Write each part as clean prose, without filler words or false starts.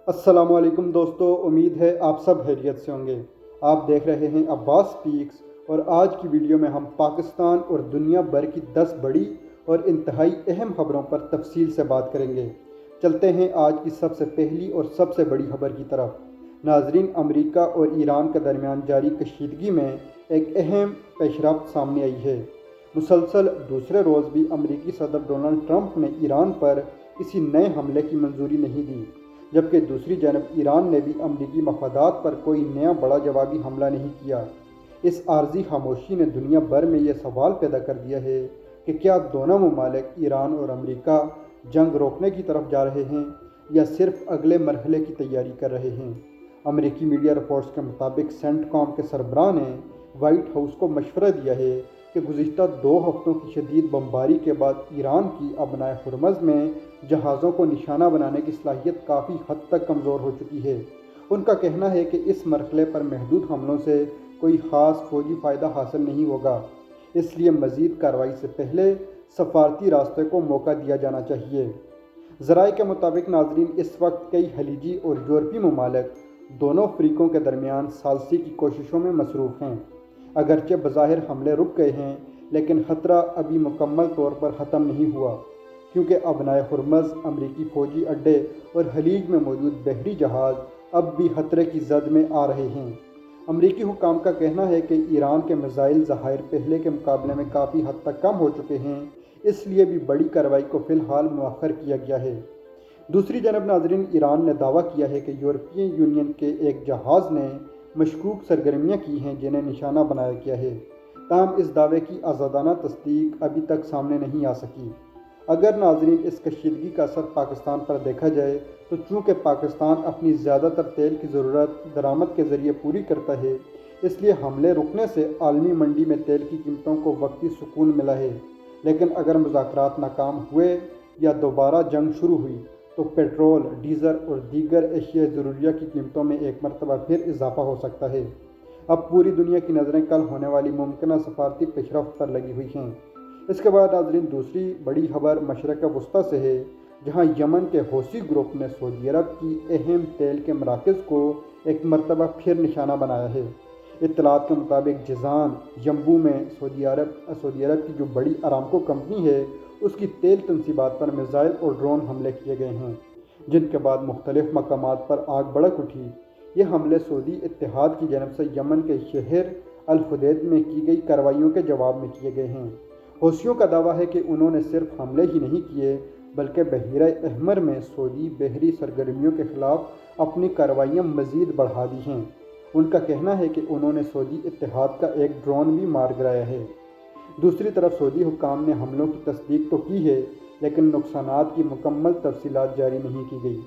السلام علیکم دوستو، امید ہے آپ سب خیریت سے ہوں گے۔ آپ دیکھ رہے ہیں عباس سپیکس، اور آج کی ویڈیو میں ہم پاکستان اور دنیا بھر کی 10 بڑی اور انتہائی اہم خبروں پر تفصیل سے بات کریں گے۔ چلتے ہیں آج کی سب سے پہلی اور سب سے بڑی خبر کی طرف۔ ناظرین، امریکہ اور ایران کے درمیان جاری کشیدگی میں ایک اہم پیشرفت سامنے آئی ہے۔ مسلسل دوسرے روز بھی امریکی صدر ڈونلڈ ٹرمپ نے ایران پر کسی نئے حملے کی منظوری نہیں دی، جبکہ دوسری جانب ایران نے بھی امریکی مفادات پر کوئی نیا بڑا جوابی حملہ نہیں کیا۔ اس عارضی خاموشی نے دنیا بھر میں یہ سوال پیدا کر دیا ہے کہ کیا دونوں ممالک ایران اور امریکہ جنگ روکنے کی طرف جا رہے ہیں یا صرف اگلے مرحلے کی تیاری کر رہے ہیں۔ امریکی میڈیا رپورٹس کے مطابق سینٹ کام کے سربراہ نے وائٹ ہاؤس کو مشورہ دیا ہے کہ گزشتہ 2 ہفتوں کی شدید بمباری کے بعد ایران کی ابنائے ہرمز میں جہازوں کو نشانہ بنانے کی صلاحیت کافی حد تک کمزور ہو چکی ہے۔ ان کا کہنا ہے کہ اس مرحلے پر محدود حملوں سے کوئی خاص فوجی فائدہ حاصل نہیں ہوگا، اس لیے مزید کارروائی سے پہلے سفارتی راستے کو موقع دیا جانا چاہیے۔ ذرائع کے مطابق ناظرین، اس وقت کئی خلیجی اور یورپی ممالک دونوں فریقوں کے درمیان ثالثی کی کوششوں میں مصروف ہیں۔ اگرچہ بظاہر حملے رک گئے ہیں، لیکن خطرہ ابھی مکمل طور پر ختم نہیں ہوا، کیونکہ ابنائے ہرمز، امریکی فوجی اڈے اور خلیج میں موجود بحری جہاز اب بھی خطرے کی زد میں آ رہے ہیں۔ امریکی حکام کا کہنا ہے کہ ایران کے میزائل ذخائر پہلے کے مقابلے میں کافی حد تک کم ہو چکے ہیں، اس لیے بھی بڑی کارروائی کو فی الحال مؤخر کیا گیا ہے۔ دوسری جانب ناظرین، ایران نے دعویٰ کیا ہے کہ یورپی یونین کے ایک جہاز نے مشکوک سرگرمیاں کی ہیں جنہیں نشانہ بنایا گیا ہے، تاہم اس دعوے کی آزادانہ تصدیق ابھی تک سامنے نہیں آ سکی۔ اگر ناظرین اس کشیدگی کا اثر پاکستان پر دیکھا جائے تو چونکہ پاکستان اپنی زیادہ تر تیل کی ضرورت درآمد کے ذریعے پوری کرتا ہے، اس لیے حملے رکنے سے عالمی منڈی میں تیل کی قیمتوں کو وقتی سکون ملا ہے، لیکن اگر مذاکرات ناکام ہوئے یا دوبارہ جنگ شروع ہوئی تو پیٹرول، ڈیزل اور دیگر اشیاء ضروریہ کی قیمتوں میں ایک مرتبہ پھر اضافہ ہو سکتا ہے۔ اب پوری دنیا کی نظریں کل ہونے والی ممکنہ سفارتی پیش رفت پر لگی ہوئی ہیں۔ اس کے بعد ناظرین، دوسری بڑی خبر مشرق وسطیٰ سے ہے، جہاں یمن کے حوثی گروپ نے سعودی عرب کی اہم تیل کے مراکز کو ایک مرتبہ پھر نشانہ بنایا ہے۔ اطلاعات کے مطابق جیزان، ینبوع میں سعودی عرب کی جو بڑی ارامکو کمپنی ہے، اس کی تیل تنصیبات پر میزائل اور ڈرون حملے کیے گئے ہیں، جن کے بعد مختلف مقامات پر آگ بھڑک اٹھی۔ یہ حملے سعودی اتحاد کی جانب سے یمن کے شہر الحدید میں کی گئی کارروائیوں کے جواب میں کیے گئے ہیں۔ حوثیوں کا دعویٰ ہے کہ انہوں نے صرف حملے ہی نہیں کیے بلکہ بحیرہ احمر میں سعودی بحری سرگرمیوں کے خلاف اپنی کارروائیاں مزید بڑھا دی ہیں۔ ان کا کہنا ہے کہ انہوں نے سعودی اتحاد کا ایک ڈرون بھی مار گرایا ہے۔ دوسری طرف سعودی حکام نے حملوں کی تصدیق تو کی ہے، لیکن نقصانات کی مکمل تفصیلات جاری نہیں کی گئی۔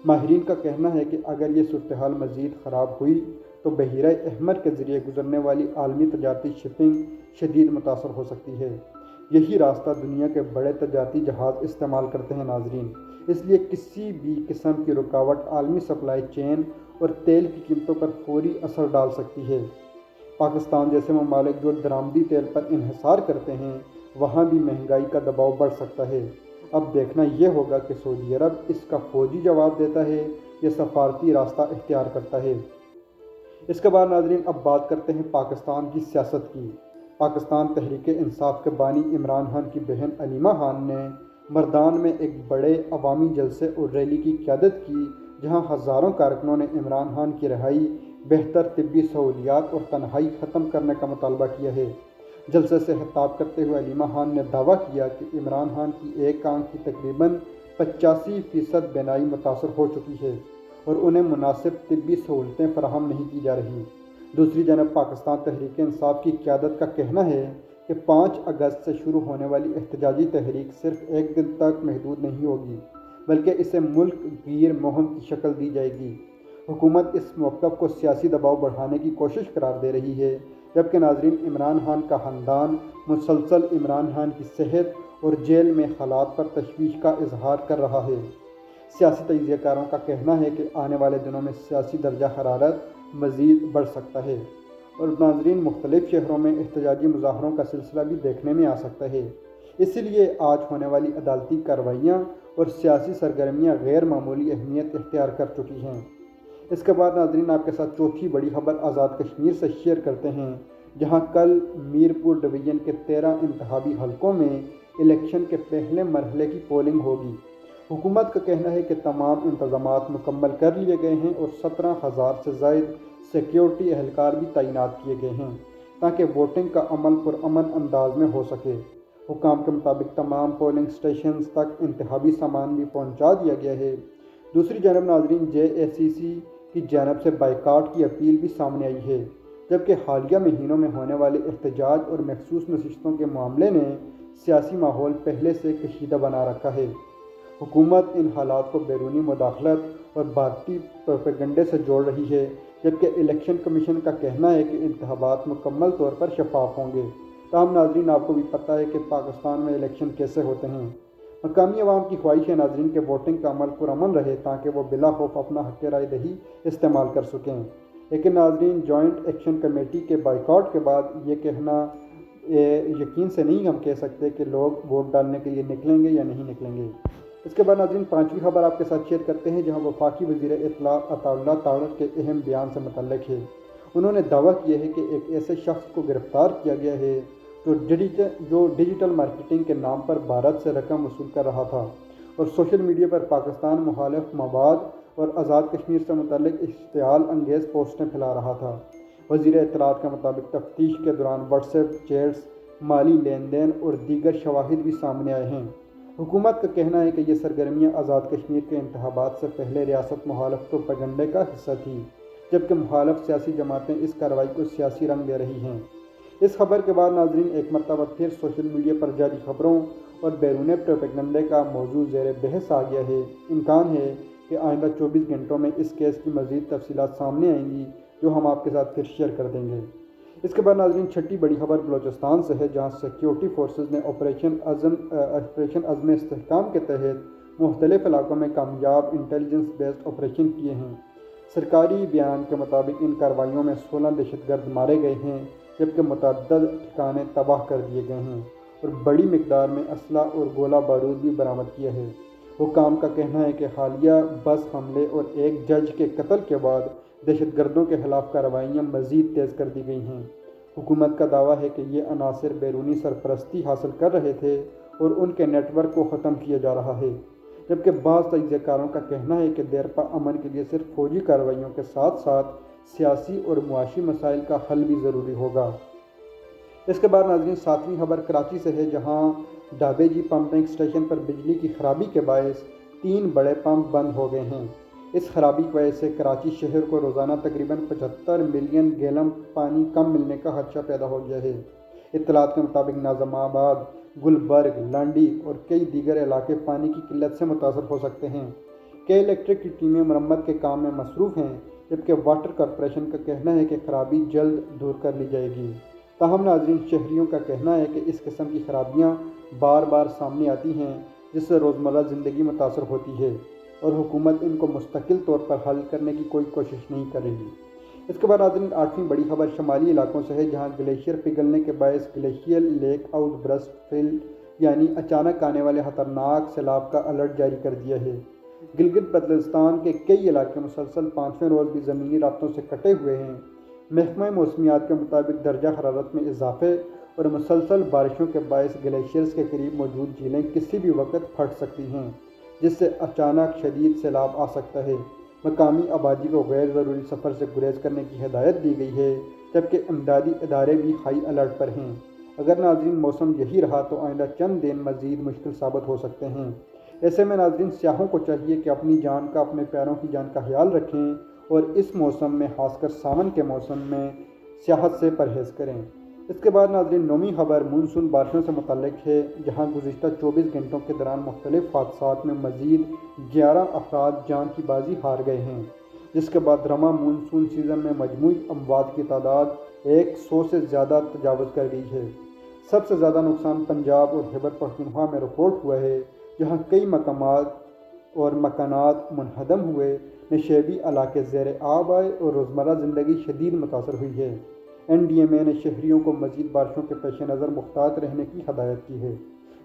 ماہرین کا کہنا ہے کہ اگر یہ صورتحال مزید خراب ہوئی تو بحیرہ احمر کے ذریعے گزرنے والی عالمی تجارتی شپنگ شدید متاثر ہو سکتی ہے۔ یہی راستہ دنیا کے بڑے تجارتی جہاز استعمال کرتے ہیں ناظرین، اس لیے کسی بھی قسم کی رکاوٹ عالمی سپلائی چین اور تیل کی قیمتوں پر فوری اثر ڈال سکتی ہے۔ پاکستان جیسے ممالک جو درآمدی تیل پر انحصار کرتے ہیں، وہاں بھی مہنگائی کا دباؤ بڑھ سکتا ہے۔ اب دیکھنا یہ ہوگا کہ سعودی عرب اس کا فوجی جواب دیتا ہے یا سفارتی راستہ اختیار کرتا ہے۔ اس کے بعد ناظرین، اب بات کرتے ہیں پاکستان کی سیاست کی۔ پاکستان تحریک انصاف کے بانی عمران خان کی بہن علیمہ خان نے مردان میں ایک بڑے عوامی جلسے اور ریلی کی قیادت کی، جہاں ہزاروں کارکنوں نے عمران خان کی رہائی، بہتر طبی سہولیات اور تنہائی ختم کرنے کا مطالبہ کیا ہے۔ جلسے سے خطاب کرتے ہوئے علیمہ خان نے دعویٰ کیا کہ عمران خان کی ایک آنکھ کی تقریباً 85% بینائی متاثر ہو چکی ہے اور انہیں مناسب طبی سہولتیں فراہم نہیں کی جا رہی۔ دوسری جانب پاکستان تحریک انصاف کی قیادت کا کہنا ہے کہ 5 اگست سے شروع ہونے والی احتجاجی تحریک صرف ایک دن تک محدود نہیں ہوگی، بلکہ اسے ملک گیر مہم کی شکل دی جائے گی۔ حکومت اس موقف کو سیاسی دباؤ بڑھانے کی کوشش قرار دے رہی ہے، جبکہ ناظرین عمران خان کا خاندان مسلسل عمران خان کی صحت اور جیل میں حالات پر تشویش کا اظہار کر رہا ہے۔ سیاسی تجزیہ کاروں کا کہنا ہے کہ آنے والے دنوں میں سیاسی درجہ حرارت مزید بڑھ سکتا ہے اور ناظرین مختلف شہروں میں احتجاجی مظاہروں کا سلسلہ بھی دیکھنے میں آ سکتا ہے۔ اسی لیے آج ہونے والی عدالتی کارروائیاں اور سیاسی سرگرمیاں غیر معمولی اہمیت اختیار کر چکی ہیں۔ اس کے بعد ناظرین آپ کے ساتھ چوتھی بڑی خبر آزاد کشمیر سے شیئر کرتے ہیں، جہاں کل میرپور ڈویژن کے 13 انتخابی حلقوں میں الیکشن کے پہلے مرحلے کی پولنگ ہوگی۔ حکومت کا کہنا ہے کہ تمام انتظامات مکمل کر لیے گئے ہیں اور 17,000 سے زائد سیکیورٹی اہلکار بھی تعینات کیے گئے ہیں تاکہ ووٹنگ کا عمل پرامن انداز میں ہو سکے۔ حکام کے مطابق تمام پولنگ اسٹیشنز تک انتخابی سامان بھی پہنچا دیا گیا ہے۔ دوسری جانب ناظرین JACC کی جانب سے بائیکاٹ کی اپیل بھی سامنے آئی ہے، جبکہ حالیہ مہینوں میں ہونے والے احتجاج اور مخصوص نشستوں کے معاملے نے سیاسی ماحول پہلے سے کشیدہ بنا رکھا ہے۔ حکومت ان حالات کو بیرونی مداخلت اور بھارتی پروپیگنڈے سے جوڑ رہی ہے، جبکہ الیکشن کمیشن کا کہنا ہے کہ انتخابات مکمل طور پر شفاف ہوں گے۔ تاہم ناظرین آپ کو بھی پتہ ہے کہ پاکستان میں الیکشن کیسے ہوتے ہیں۔ مقامی عوام کی خواہش ہے ناظرین کہ ووٹنگ کا عمل پرامن رہے تاکہ وہ بلا خوف اپنا حق رائے دہی استعمال کر سکیں۔ لیکن ناظرین جوائنٹ ایکشن کمیٹی کے بائیکاٹ کے بعد یہ کہنا یقین سے نہیں ہم کہہ سکتے کہ لوگ ووٹ ڈالنے کے لیے نکلیں گے یا نہیں نکلیں گے۔ اس کے بعد ناظرین پانچویں خبر آپ کے ساتھ شیئر کرتے ہیں، جہاں وفاقی وزیر اطلاع عطا اللہ تارڑ کے اہم بیان سے متعلق ہے۔ انہوں نے دعویٰ کیا ہے کہ ایک ایسے شخص کو گرفتار کیا گیا ہے جو ڈیجیٹل مارکیٹنگ کے نام پر بھارت سے رقم وصول کر رہا تھا اور سوشل میڈیا پر پاکستان مخالف مواد اور آزاد کشمیر سے متعلق اشتعال انگیز پوسٹیں پھیلا رہا تھا۔ وزیر اطلاعات کے مطابق تفتیش کے دوران واٹس ایپ چیٹس، مالی لین دین اور دیگر شواہد بھی سامنے آئے ہیں۔ حکومت کا کہنا ہے کہ یہ سرگرمیاں آزاد کشمیر کے انتخابات سے پہلے ریاست مخالف پروپیگنڈے کا حصہ تھی، جبکہ مخالف سیاسی جماعتیں اس کارروائی کو سیاسی رنگ دے رہی ہیں۔ اس خبر کے بعد ناظرین ایک مرتبہ پھر سوشل میڈیا پر جاری خبروں اور بیرون پروپیگنڈے کا موضوع زیر بحث آ گیا ہے۔ امکان ہے کہ آئندہ 24 گھنٹوں میں اس کیس کی مزید تفصیلات سامنے آئیں گی، جو ہم آپ کے ساتھ پھر شیئر کر دیں گے۔ اس کے بعد ناظرین چھٹی بڑی خبر بلوچستان سے ہے، جہاں سیکیورٹی فورسز نے آپریشن عزم استحکام کے تحت مختلف علاقوں میں کامیاب انٹیلیجنس بیسڈ آپریشن کیے ہیں۔ سرکاری بیان کے مطابق ان کارروائیوں میں 16 دہشت گرد مارے گئے ہیں، جبکہ متعدد ٹھکانے تباہ کر دیے گئے ہیں اور بڑی مقدار میں اسلحہ اور گولہ بارود بھی برآمد کیا ہے۔ حکام کا کہنا ہے کہ حالیہ بس حملے اور ایک جج کے قتل کے بعد دہشت گردوں کے خلاف کارروائیاں مزید تیز کر دی گئی ہیں۔ حکومت کا دعویٰ ہے کہ یہ عناصر بیرونی سرپرستی حاصل کر رہے تھے اور ان کے نیٹ ورک کو ختم کیا جا رہا ہے، جبکہ بعض تجزیہ کاروں کا کہنا ہے کہ دیرپا امن کے لیے صرف فوجی کارروائیوں کے ساتھ ساتھ سیاسی اور معاشی مسائل کا حل بھی ضروری ہوگا۔ اس کے بعد ناظرین ساتویں خبر کراچی سے ہے، جہاں ڈھابے جی پمپنگ اسٹیشن پر بجلی کی خرابی کے باعث 3 بڑے پمپ بند ہو گئے ہیں۔ اس خرابی کی وجہ سے کراچی شہر کو روزانہ تقریباً 75 ملین گیلن پانی کم ملنے کا خدشہ پیدا ہو گیا ہے۔ اطلاعات کے مطابق ناظم آباد، گلبرگ، لانڈی اور کئی دیگر علاقے پانی کی قلت سے متاثر ہو سکتے ہیں۔ کئی الیکٹرک کی ٹیمیں مرمت کے کام میں مصروف ہیں، جبکہ واٹر کارپوریشن کا کہنا ہے کہ خرابی جلد دور کر لی جائے گی۔ تاہم ناظرین شہریوں کا کہنا ہے کہ اس قسم کی خرابیاں بار بار سامنے آتی ہیں، جس سے روزمرہ زندگی متاثر ہوتی ہے اور حکومت ان کو مستقل طور پر حل کرنے کی کوئی کوشش نہیں کر رہی۔ اس کے بعد ناظرین آٹھویں بڑی خبر شمالی علاقوں سے ہے، جہاں گلیشیئر پگھلنے کے باعث glacier lake outburst flood یعنی اچانک آنے والے خطرناک سیلاب کا الرٹ جاری کر دیا ہے۔ گلگت بلتستان کے کئی علاقے مسلسل 5ویں روز بھی زمینی رابطوں سے کٹے ہوئے ہیں۔ محکمہ موسمیات کے مطابق درجہ حرارت میں اضافے اور مسلسل بارشوں کے باعث گلیشیئرز کے قریب موجود جھیلیں کسی بھی وقت پھٹ سکتی ہیں، جس سے اچانک شدید سیلاب آ سکتا ہے۔ مقامی آبادی کو غیر ضروری سفر سے گریز کرنے کی ہدایت دی گئی ہے، جبکہ امدادی ادارے بھی ہائی الرٹ پر ہیں۔ اگر ناظرین موسم یہی رہا تو آئندہ چند دن مزید مشکل ثابت ہو سکتے ہیں۔ ایسے میں ناظرین سیاحوں کو چاہیے کہ اپنی جان کا، اپنے پیاروں کی جان کا خیال رکھیں اور اس موسم میں خاص کر ساون کے موسم میں سیاحت سے پرہیز کریں۔ اس کے بعد ناظرین نویں خبر مونسون بارشوں سے متعلق ہے، جہاں گزشتہ 24 گھنٹوں کے دوران مختلف حادثات میں مزید 11 افراد جان کی بازی ہار گئے ہیں، جس کے بعد رواں مونسون سیزن میں مجموعی اموات کی تعداد 100 سے زیادہ تجاوز کر گئی ہے۔ سب سے زیادہ نقصان پنجاب اور خیبر پختونخوا میں رپورٹ ہوا ہے، جہاں کئی مقامات اور مکانات منہدم ہوئے، نشیبی علاقے زیر آب آئے اور روزمرہ زندگی شدید متاثر ہوئی ہے۔ NDMA نے شہریوں کو مزید بارشوں کے پیش نظر محتاط رہنے کی ہدایت کی ہے۔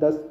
10